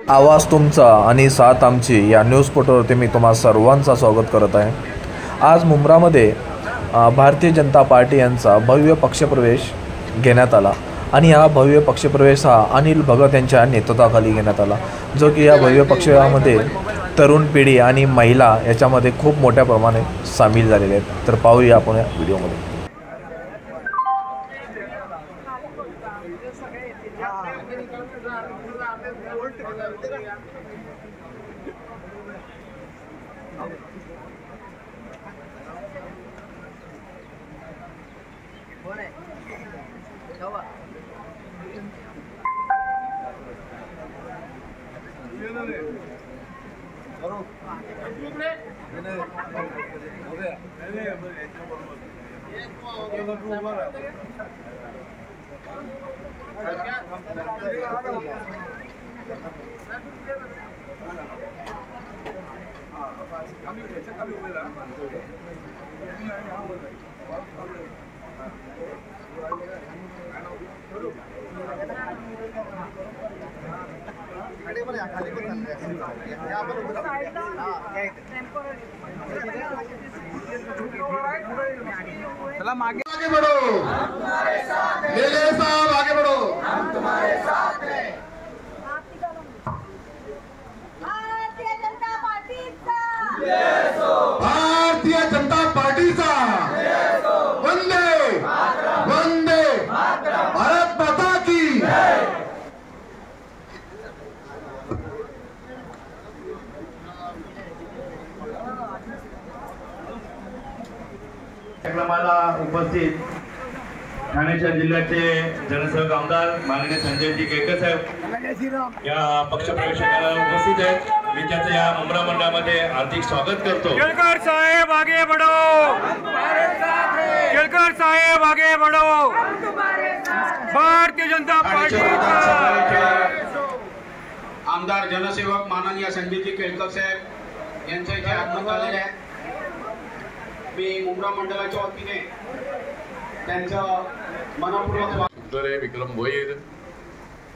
आवाज तुमचा आणि साथ आमची या न्यूज पोर्टलवरती मी तुम्हा सर्वांचं स्वागत करत आहे। आज मुंब्रामध्ये भारतीय जनता पार्टी यांचा भव्य पक्षप्रवेश घेण्यात आला आणि हा भव्य पक्षप्रवेश हा अनिल भगत यांच्या नेतृत्वाखाली घेण्यात आला, जो की या भव्य पक्षामध्ये तरुण पिढी आणि महिला याच्यामध्ये खूप मोठ्या प्रमाणात सामील झालेले आहेत। तर पाहूया आपण या व्हिडिओमध्ये। चला आगे बढ़ो, लेले साहब आगे बढ़ो, हम तुम्हारे साथ हैं। भारतीय जनता पार्टीचा भारतीय जनता पार्टीचा वंदे वंदे भारत माता की। कार्यक्रमाला उपस्थित ठाणे जिल्ह्याचे जनसेवक आमदार माननीय संजयजी केळकर साहेब या पक्षप्रवेशाला उपस्थित आहेत। मी त्याचं या मुंब्रा मंडळामध्ये हार्दिक स्वागत करतो। केळकर साहेब आगे बढ़ो, केळकर साहेब आगे बढ़ो, भारतीय जनता पार्टी आमदार जनसेवक माननीय संजयजी केळकर साहेब यांच्या इथे आगमन झालेले आहे। मी मुंब्रा मंडळाच्या वतीने त्यांचं मनपूर्वक सुंदरे, विक्रम भोईर,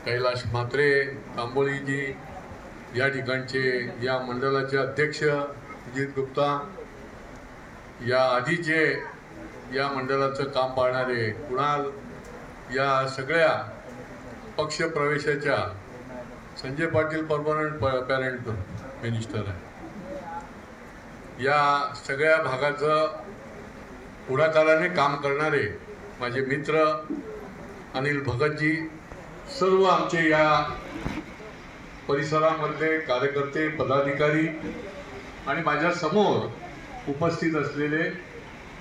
कैलाश म्हात्रे, तांबोळीजी या ठिकाणचे या मंडळाचे अध्यक्ष अजित गुप्ता, या आधीचे या मंडळाचं काम पाहणारे कुणाल, या सगळ्या पक्ष प्रवेशाच्या Sanjay Patil permanent parent minister आहे, या सगळ्या भागाचं पुढाकाराने काम करणारे माझे मित्र अनिल भगतजी, सर्व आमचे या परिसरामधले कार्यकर्ते, पदाधिकारी आणि माझ्या समोर उपस्थित असलेले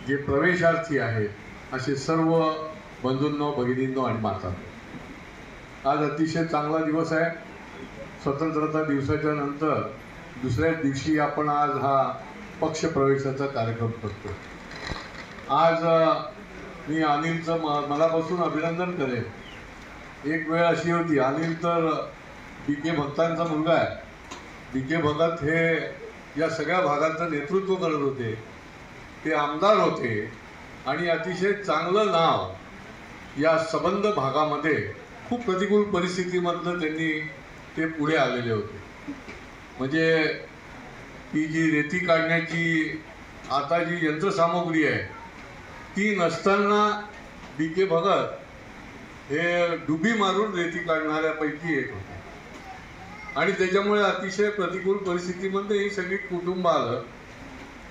जे प्रवेशार्थी आहेत, असे सर्व बंधूंनो, भगिनींनो आणि मातांनो, आज अतिशय चांगला दिवस आहे। स्वतंत्रता दिवसाच्या नंतर दुसऱ्या दिवशी आपण आज हा पक्ष प्रवेशाचा कार्यक्रम करतो। आज मी अनिलचं मनापासून अभिनंदन करेन। एक वेळ अशी होती, अनिल तर BK भगतांचा मुलगा आहे। BK भगत हे या सगळ्या भागाचं नेतृत्व करत होते, ते आमदार होते आणि अतिशय चांगलं नाव या संबंध भागामध्ये खूप प्रतिकूल परिस्थितीमधनं त्यांनी ते पुढे आलेले होते। म्हणजे ती जी रेती काढण्याची आता जी यंत्रसामुग्री आहे ती नसताना BK भगत हे डुबी मारून रेती काढणाऱ्यापैकी एक होते आणि त्याच्यामुळे अतिशय प्रतिकूल परिस्थितीमध्ये ही सगळी कुटुंब आलं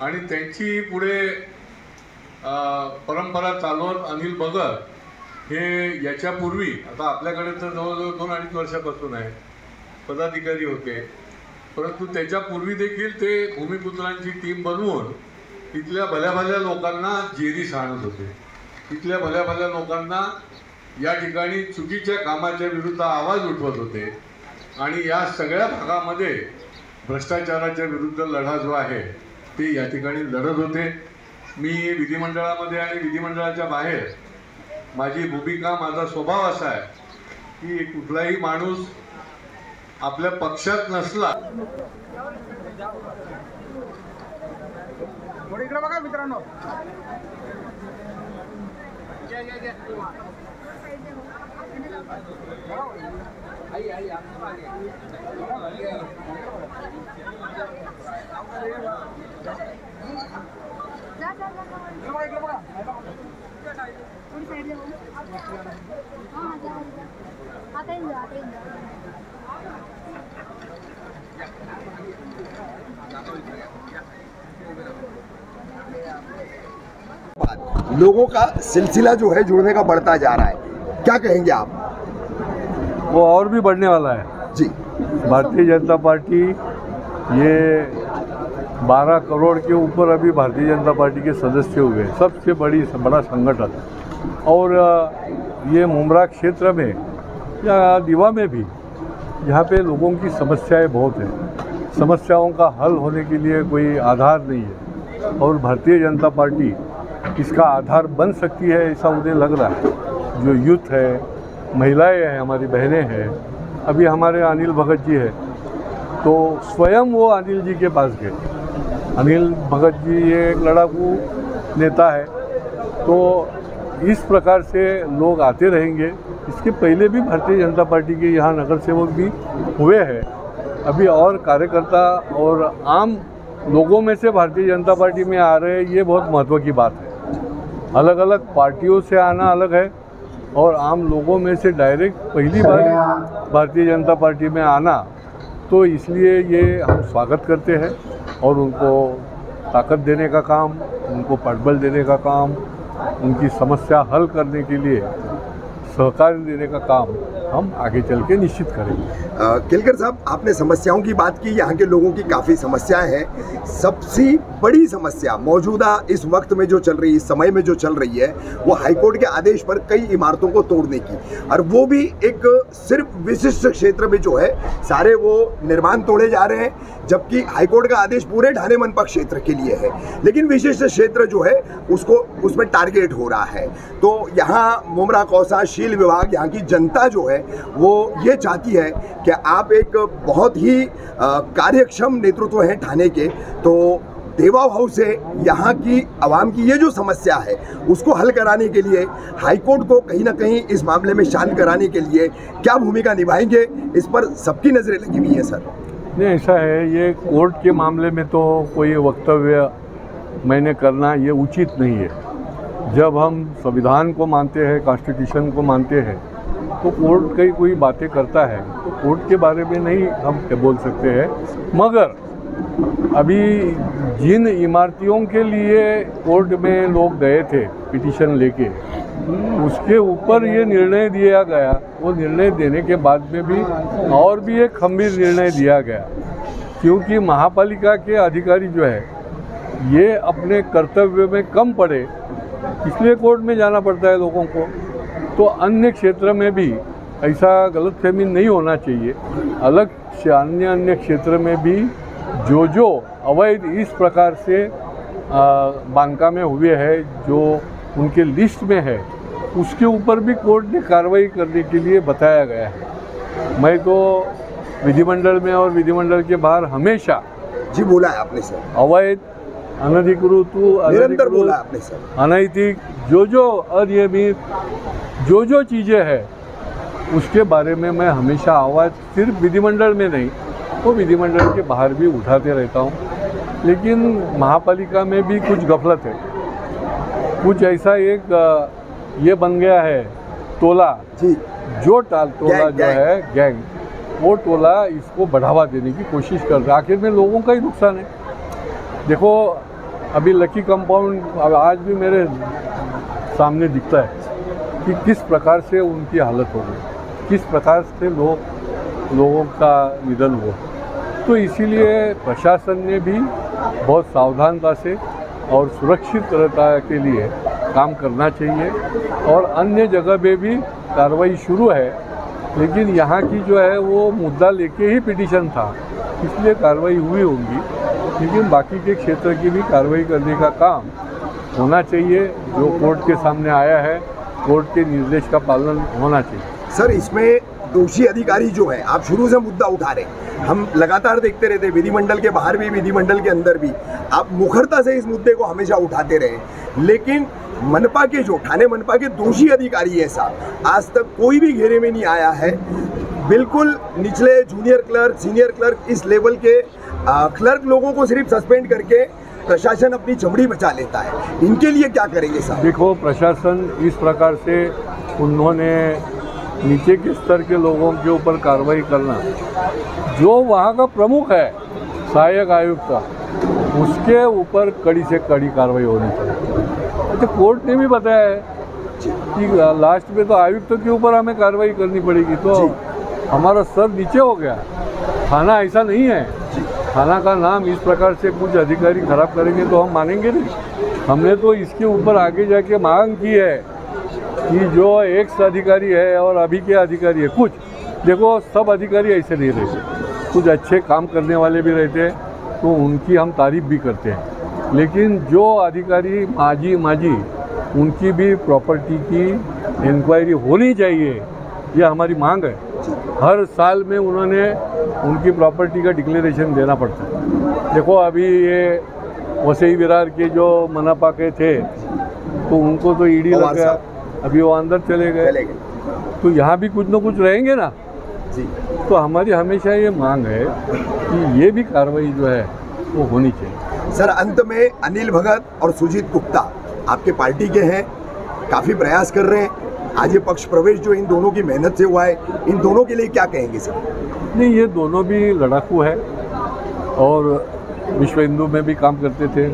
आणि त्यांची पुढे परंपरा चालवत अनिल भगत हे याच्यापूर्वी, आता आपल्याकडे तर जवळजवळ 2-2.5 वर्षापासून आहे, पदाधिकारी होते, परंतु त्याच्यापूर्वी देखील ते भूमिपुत्रांची टीम बनवून तिथल्या भल्या भल्या लोकांना जेरी सांगत होते, तिथल्या भल्या भल्या लोकांना या ठिकाणी चुकीच्या कामाच्या विरुद्ध आवाज उठवत होते आणि या सगळ्या भागामध्ये भ्रष्टाचाराच्या विरुद्ध लढा जो आहे ते या ठिकाणी लढत होते। मी विधिमंडळामध्ये आणि विधिमंडळाच्या बाहेर माझी भूमिका, माझा स्वभाव असा आहे की कुठलाही माणूस आपल्या पक्षात नसला इकडे बघा मित्रांनो, लोगों का सिलसिला जो है जुड़ने का बढ़ता जा रहा है, क्या कहेंगे आप? वो और भी बढ़ने वाला है जी। भारतीय जनता पार्टी ये 12 करोड़ के ऊपर अभी भारतीय जनता पार्टी के सदस्य हुए, सबसे बड़ा संगठन। और ये मुमरा क्षेत्र में या दीवा में भी यहाँ पे लोगों की समस्याएं बहुत हैं, समस्याओं का हल होने के लिए कोई आधार नहीं है और भारतीय जनता पार्टी इसका आधार बन सकती है, ऐसा उन्हें लग रहा है। जो यूथ है, महिलाएं हैं, हमारी बहनें हैं, अभी हमारे अनिल भगत जी है तो स्वयं वो अनिल जी के पास गए। अनिल भगत जी ये एक लड़ाकू नेता है, तो इस प्रकार से लोग आते रहेंगे। इसके पहले भी भारतीय जनता पार्टी के यहाँ नगर सेवक भी हुए हैं, अभी और कार्यकर्ता और आम लोगों में से भारतीय जनता पार्टी में आ रहे हैं, ये बहुत महत्व की बात है। अलग अलग पार्टियों से आना अलग है और आम लोगों में से डायरेक्ट पहली बार भारतीय जनता पार्टी में आना, तो इसलिए ये हम स्वागत करते हैं और उनको ताकत देने का काम, उनको पटबल देने का काम, उनकी समस्या हल करने के लिए सहकार देने का काम हम आगे चल के निश्चित करेंगे। केलकर साहब, आपने समस्याओं की बात की, यहाँ के लोगों की काफ़ी समस्याएं हैं। सबसे बड़ी समस्या मौजूदा इस वक्त में जो चल रही है, इस समय में जो चल रही है, वो हाईकोर्ट के आदेश पर कई इमारतों को तोड़ने की, और वो भी एक सिर्फ विशिष्ट क्षेत्र में जो है सारे वो निर्माण तोड़े जा रहे हैं, जबकि हाईकोर्ट का आदेश पूरे ढाणे मनपा क्षेत्र के लिए है, लेकिन विशिष्ट क्षेत्र जो है उसको उसमें टारगेट हो रहा है। तो यहाँ मुमरा कौसा शील विभाग, यहाँ की जनता जो है वो ये चाहती है कि आप एक बहुत ही कार्यक्षम नेतृत्व हैं ठाणे के, तो देवा भाव से यहाँ की आवाम की ये जो समस्या है उसको हल कराने के लिए हाईकोर्ट को कहीं ना कहीं इस मामले में शांत कराने के लिए क्या भूमिका निभाएंगे, इस पर सबकी नजरें लगी हुई है सर। नहीं, ऐसा है, ये कोर्ट के मामले में तो कोई वक्तव्य मैंने करना ये उचित नहीं है। जब हम संविधान को मानते हैं, कॉन्स्टिट्यूशन को मानते हैं, तो कोर्ट कई कोई बातें करता है तो कोर्ट के बारे में नहीं हम बोल सकते हैं। मगर अभी जिन इमारतियों के लिए कोर्ट में लोग गए थे पिटीशन लेके, उसके ऊपर ये निर्णय दिया गया। वो निर्णय देने के बाद में भी और भी एक गंभीर निर्णय दिया गया, क्योंकि महापालिका के अधिकारी जो है ये अपने कर्तव्य में कम पड़े, इसलिए कोर्ट में जाना पड़ता है लोगों को। तो अन्य क्षेत्र में भी ऐसा गलतफहमी नहीं होना चाहिए। अलग अन्य क्षेत्र में भी जो अवैध इस प्रकार से बांका में हुए हैं, जो उनके लिस्ट में है, उसके ऊपर भी कोर्ट ने कार्रवाई करने के लिए बताया गया है। मैं तो विधिमंडल में और विधिमंडल के बाहर हमेशा जी बोला है आपने सर, अवैध, अनधिकृत, निरंतर बोला आपने सर, अनैतिक, जो अनियमित जो चीज़ें हैं उसके बारे में मैं हमेशा आवाज़ सिर्फ विधिमंडल में नहीं, वो विधिमंडल के बाहर भी उठाते रहता हूँ। लेकिन महापालिका में भी कुछ गफलत है, कुछ ऐसा एक ये बन गया है टोला जी, जो टोला जो है गैंग, वो टोला इसको बढ़ावा देने की कोशिश कर रहा है। आखिर में लोगों का ही नुकसान है। देखो अभी लकी कंपाउंड आज भी मेरे सामने दिखता है कि किस प्रकार से उनकी हालत हो गई, किस प्रकार से लोगों का निधन हुआ। तो इसीलिए प्रशासन ने भी बहुत सावधानता से और सुरक्षितता के लिए काम करना चाहिए, और अन्य जगह पे भी कार्रवाई शुरू है। लेकिन यहाँ की जो है वो मुद्दा लेके ही पिटीशन था, इसलिए कार्रवाई हुई होगी। लेकिन बाकी के क्षेत्र की भी कार्रवाई करने का काम होना चाहिए। जो कोर्ट के सामने आया है, कोर्ट के निर्देश का पालन होना चाहिए। सर, इसमें दोषी अधिकारी जो है, आप शुरू से मुद्दा उठा रहे हैं, हम लगातार देखते रहते, विधिमंडल के बाहर भी, विधिमंडल के अंदर भी, आप मुखरता से इस मुद्दे को हमेशा उठाते रहे लेकिन मनपा के जो ठाणे मनपा के दोषी अधिकारी हैं साहब, आज तक कोई भी घेरे में नहीं आया है। बिल्कुल निचले जूनियर क्लर्क, सीनियर क्लर्क, इस लेवल के क्लर्क लोगों को सिर्फ सस्पेंड करके प्रशासन अपनी चमड़ी बचा लेता है। इनके लिए क्या करेंगे साहब? देखो, प्रशासन इस प्रकार से उन्होंने नीचे के स्तर के लोगों के ऊपर कार्रवाई करना, जो वहाँ का प्रमुख है सहायक आयुक्त, उसके ऊपर कड़ी से कड़ी कार्रवाई होनी चाहिए। तो कोर्ट ने भी बताया है कि लास्ट में तो आयुक्त के ऊपर हमें कार्रवाई करनी पड़ेगी, तो हमारा सर नीचे हो गया। थाना ऐसा नहीं है, थाना का नाम इस प्रकार से कुछ अधिकारी खराब करेंगे तो हम मानेंगे नहीं। हमने तो इसके ऊपर आगे जाके मांग की है कि जो एक्स अधिकारी है और अभी के अधिकारी है, कुछ देखो सब अधिकारी ऐसे नहीं रहते, कुछ अच्छे काम करने वाले भी रहते हैं, तो उनकी हम तारीफ भी करते हैं। लेकिन जो अधिकारी माजी उनकी भी प्रॉपर्टी की इंक्वायरी होनी चाहिए, ये हमारी मांग है। हर साल में उन्होंने उनकी प्रॉपर्टी का डिक्लेरेशन देना पड़ता है। देखो, अभी ये वसई विरार के जो मनपा के थे, तो उनको तो ईडी लग गया, अभी वो अंदर चले गए, तो यहाँ भी कुछ न कुछ रहेंगे ना जी। तो हमारी हमेशा ये मांग है कि ये भी कार्रवाई जो है वो होनी चाहिए। सर, अंत में अनिल भगत और सुजीत गुप्ता आपके पार्टी के हैं, काफ़ी प्रयास कर रहे हैं। आज ये पक्ष प्रवेश जो इन दोनों की मेहनत से हुआ है, इन दोनों के लिए क्या कहेंगे सर? नहीं, ये दोनों भी लड़ाकू है और विश्व हिंदू में भी काम करते थे,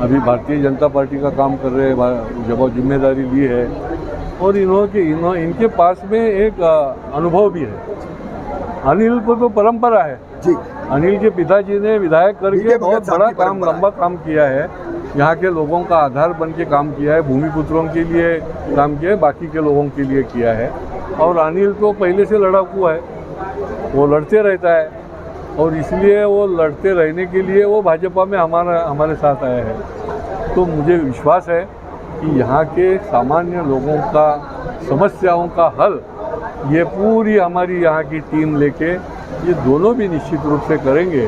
अभी भारतीय जनता पार्टी का काम कर रहे हैं, जब जिम्मेदारी ली है, और इनके पास में एक अनुभव भी है। अनिल को तो परंपरा है जी, अनिल के पिताजी ने विधायक करके बहुत बड़ा काम, लंबा काम किया है, यहाँ के लोगों का आधार बन के काम किया है, भूमिपुत्रों के लिए काम किया है, बाकी के लोगों के लिए किया है। और अनिल तो पहले से लड़ाकू है, वो लड़ते रहता है, और इसलिए वो लड़ते रहने के लिए वो भाजपा में हमारे साथ आया है। तो मुझे विश्वास है कि यहाँ के सामान्य लोगों का समस्याओं का हल ये पूरी हमारी यहाँ की टीम लेके ये दोनों भी निश्चित रूप से करेंगे।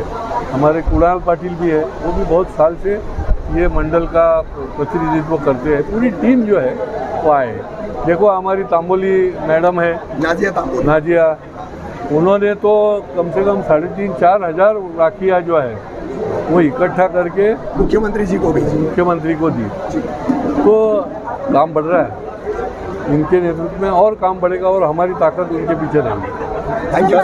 हमारे कुणाल पाटिल भी है, वो भी बहुत साल से ये मंडल का प्रतिनिधित्व करते हैं, पूरी टीम जो है वो आए। देखो, हमारी तांबोली मैडम है नाजिया, उन्होंने तो कम से कम 3,500-4 हज़ार राखियाँ जो है वो इकट्ठा करके मुख्यमंत्री को दी। तो काम बढ़ रहा है, इनके नेतृत्व में और काम बढ़ेगा और हमारी ताकत उनके पीछे रहेगी। Thank you.